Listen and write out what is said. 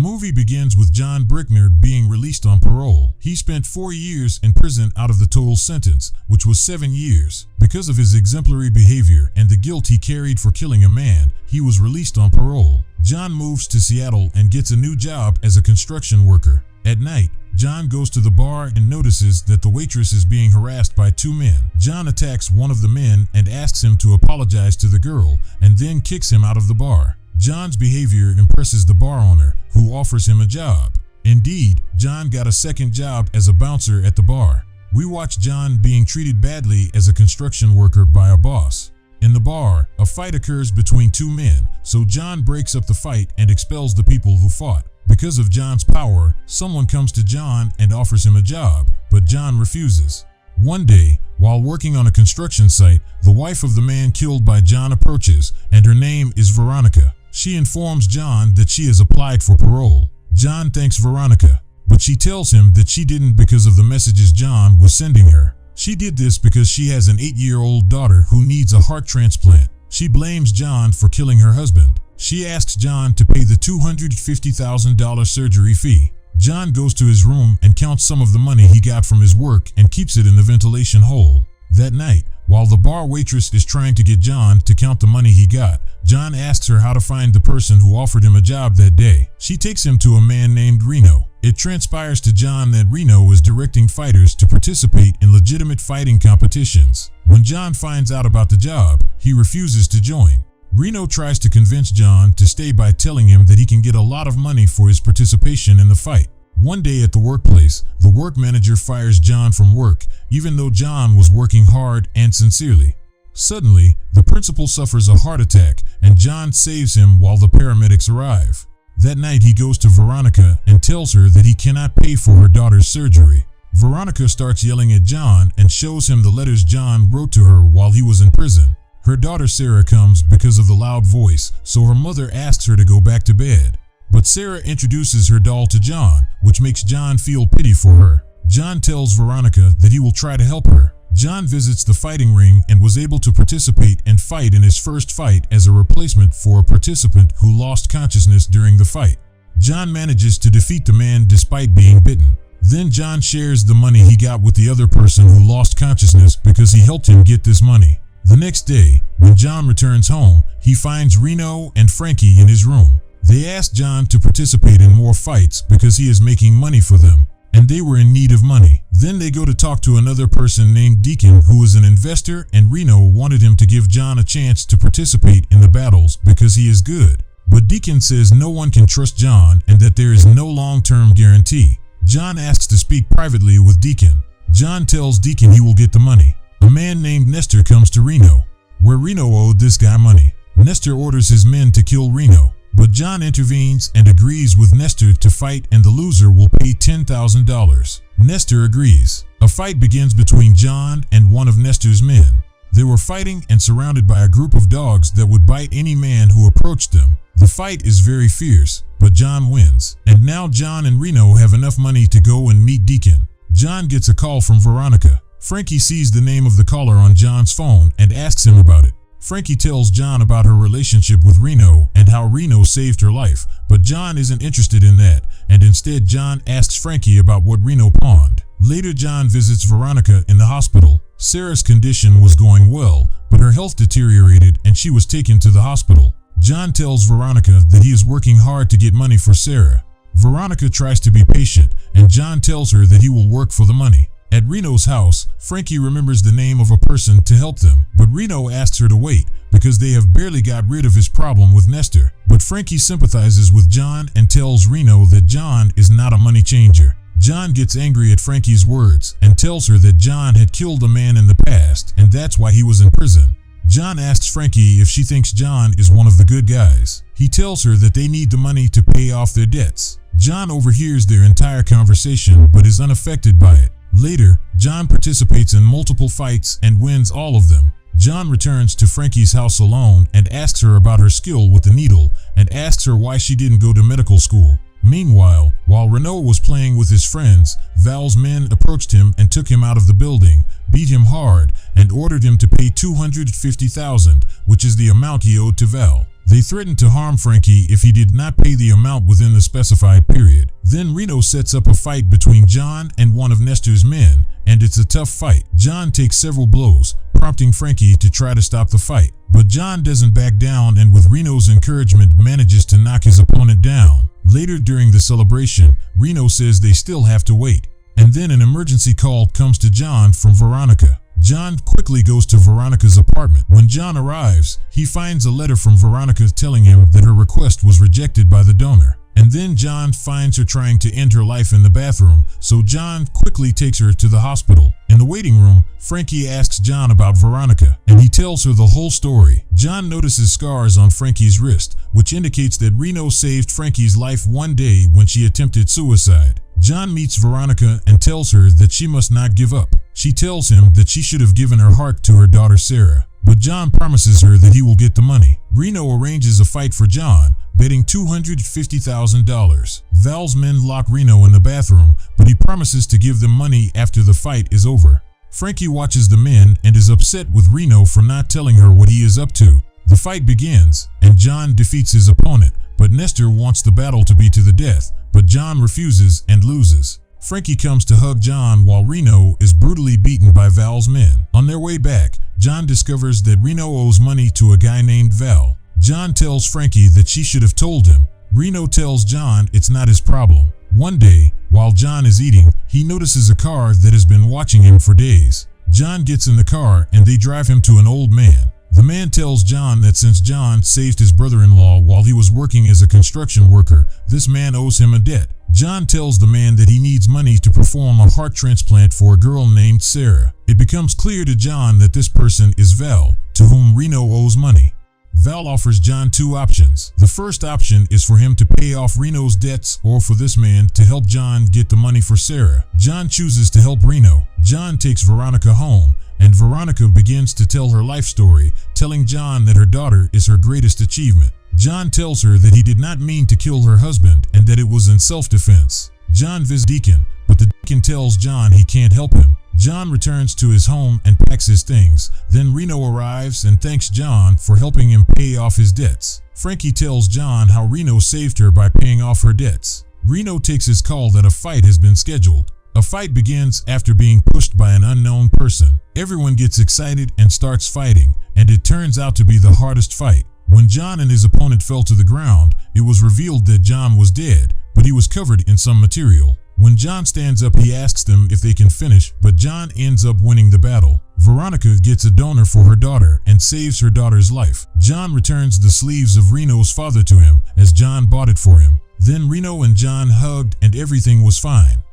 movie begins with John Brickner being released on parole. He spent 4 years in prison out of the total sentence, which was 7 years. Because of his exemplary behavior and the guilt he carried for killing a man, he was released on parole. John moves to Seattle and gets a new job as a construction worker. At night, John goes to the bar and notices that the waitress is being harassed by 2 men. John attacks one of the men and asks him to apologize to the girl, and then kicks him out of the bar. John's behavior impresses the bar owner, who offers him a job. Indeed, John got a second job as a bouncer at the bar. We watch John being treated badly as a construction worker by a boss. In the bar, a fight occurs between 2 men, so John breaks up the fight and expels the people who fought. Because of John's power, someone comes to John and offers him a job, but John refuses. One day, while working on a construction site, the wife of the man killed by John approaches, and her name is Veronica. She informs John that she has applied for parole. John thanks Veronica, but she tells him that she didn't because of the messages John was sending her. She did this because she has an 8-year-old daughter who needs a heart transplant. She blames John for killing her husband. She asks John to pay the $250,000 surgery fee. John goes to his room and counts some of the money he got from his work and keeps it in the ventilation hole. That night, while the bar waitress is trying to get John to count the money he got, John asks her how to find the person who offered him a job that day. She takes him to a man named Reno. It transpires to John that Reno is directing fighters to participate in legitimate fighting competitions. When John finds out about the job, he refuses to join. Reno tries to convince John to stay by telling him that he can get a lot of money for his participation in the fight. One day at the workplace, the work manager fires John from work, even though John was working hard and sincerely. Suddenly, the principal suffers a heart attack, and John saves him while the paramedics arrive. That night, he goes to Veronica and tells her that he cannot pay for her daughter's surgery. Veronica starts yelling at John and shows him the letters John wrote to her while he was in prison. Her daughter Sarah comes because of the loud voice, so her mother asks her to go back to bed. But Sarah introduces her doll to John, which makes John feel pity for her. John tells Veronica that he will try to help her. John visits the fighting ring and was able to participate and fight in his first fight as a replacement for a participant who lost consciousness during the fight. John manages to defeat the man despite being bitten. Then John shares the money he got with the other person who lost consciousness because he helped him get this money. The next day, when John returns home, he finds Reno and Frankie in his room. They ask John to participate in more fights because he is making money for them, and they were in need of money. Then they go to talk to another person named Deacon, who is an investor, and Reno wanted him to give John a chance to participate in the battles because he is good. But Deacon says no one can trust John and that there is no long-term guarantee. John asks to speak privately with Deacon. John tells Deacon he will get the money. A man named Nestor comes to Reno, where Reno owed this guy money. Nestor orders his men to kill Reno, but John intervenes and agrees with Nestor to fight, and the loser will pay $10,000. Nestor agrees. A fight begins between John and one of Nestor's men. They were fighting and surrounded by a group of dogs that would bite any man who approached them. The fight is very fierce, but John wins. And now John and Reno have enough money to go and meet Deacon. John gets a call from Veronica. Frankie sees the name of the caller on John's phone and asks him about it. Frankie tells John about her relationship with Reno and how Reno saved her life, but John isn't interested in that, and instead John asks Frankie about what Reno pawned. Later, John visits Veronica in the hospital. Sarah's condition was going well, but her health deteriorated and she was taken to the hospital. John tells Veronica that he is working hard to get money for Sarah. Veronica tries to be patient, and John tells her that he will work for the money. At Reno's house, Frankie remembers the name of a person to help them, but Reno asks her to wait because they have barely got rid of his problem with Nestor. But Frankie sympathizes with John and tells Reno that John is not a money changer. John gets angry at Frankie's words and tells her that John had killed a man in the past and that's why he was in prison. John asks Frankie if she thinks John is one of the good guys. He tells her that they need the money to pay off their debts. John overhears their entire conversation but is unaffected by it. Later, John participates in multiple fights and wins all of them. John returns to Frankie's house alone and asks her about her skill with the needle and asks her why she didn't go to medical school. Meanwhile, while Reno was playing with his friends, Val's men approached him and took him out of the building, beat him hard, and ordered him to pay $250,000, which is the amount he owed to Val. They threatened to harm Frankie if he did not pay the amount within the specified period. Then Reno sets up a fight between John and one of Nestor's men, and it's a tough fight. John takes several blows, prompting Frankie to try to stop the fight. But John doesn't back down and with Reno's encouragement manages to knock his opponent down. Later during the celebration, Reno says they still have to wait. And then an emergency call comes to John from Veronica. John quickly goes to Veronica's apartment. When John arrives, he finds a letter from Veronica telling him that her request was rejected by the donor. And then John finds her trying to end her life in the bathroom, so John quickly takes her to the hospital. In the waiting room, Frankie asks John about Veronica, and he tells her the whole story. John notices scars on Frankie's wrist, which indicates that Reno saved Frankie's life one day when she attempted suicide. John meets Veronica and tells her that she must not give up. She tells him that she should have given her heart to her daughter Sarah, but John promises her that he will get the money. Reno arranges a fight for John, betting $250,000. Val's men lock Reno in the bathroom, but he promises to give them money after the fight is over. Frankie watches the men and is upset with Reno for not telling her what he is up to. The fight begins, and John defeats his opponent, but Nestor wants the battle to be to the death, but John refuses and loses. Frankie comes to hug John while Reno is brutally beaten by Val's men. On their way back, John discovers that Reno owes money to a guy named Val. John tells Frankie that she should have told him. Reno tells John it's not his problem. One day, while John is eating, he notices a car that has been watching him for days. John gets in the car and they drive him to an old man. The man tells John that since John saved his brother-in-law while he was working as a construction worker, this man owes him a debt. John tells the man that he needs money to perform a heart transplant for a girl named Sarah. It becomes clear to John that this person is Val, to whom Reno owes money. Val offers John two options. The first option is for him to pay off Reno's debts or for this man to help John get the money for Sarah. John chooses to help Reno. John takes Veronica home, and Veronica begins to tell her life story, telling John that her daughter is her greatest achievement. John tells her that he did not mean to kill her husband and that it was in self-defense. John visits Deacon, but the Deacon tells John he can't help him. John returns to his home and packs his things. Then Reno arrives and thanks John for helping him pay off his debts. Frankie tells John how Reno saved her by paying off her debts. Reno takes his call that a fight has been scheduled. A fight begins after being pushed by an unknown person. Everyone gets excited and starts fighting, and it turns out to be the hardest fight. When John and his opponent fell to the ground, it was revealed that John was dead, but he was covered in some material. When John stands up, he asks them if they can finish, but John ends up winning the battle. Veronica gets a donor for her daughter and saves her daughter's life. John returns the sleeves of Reno's father to him, as John bought it for him. Then Reno and John hugged and everything was fine.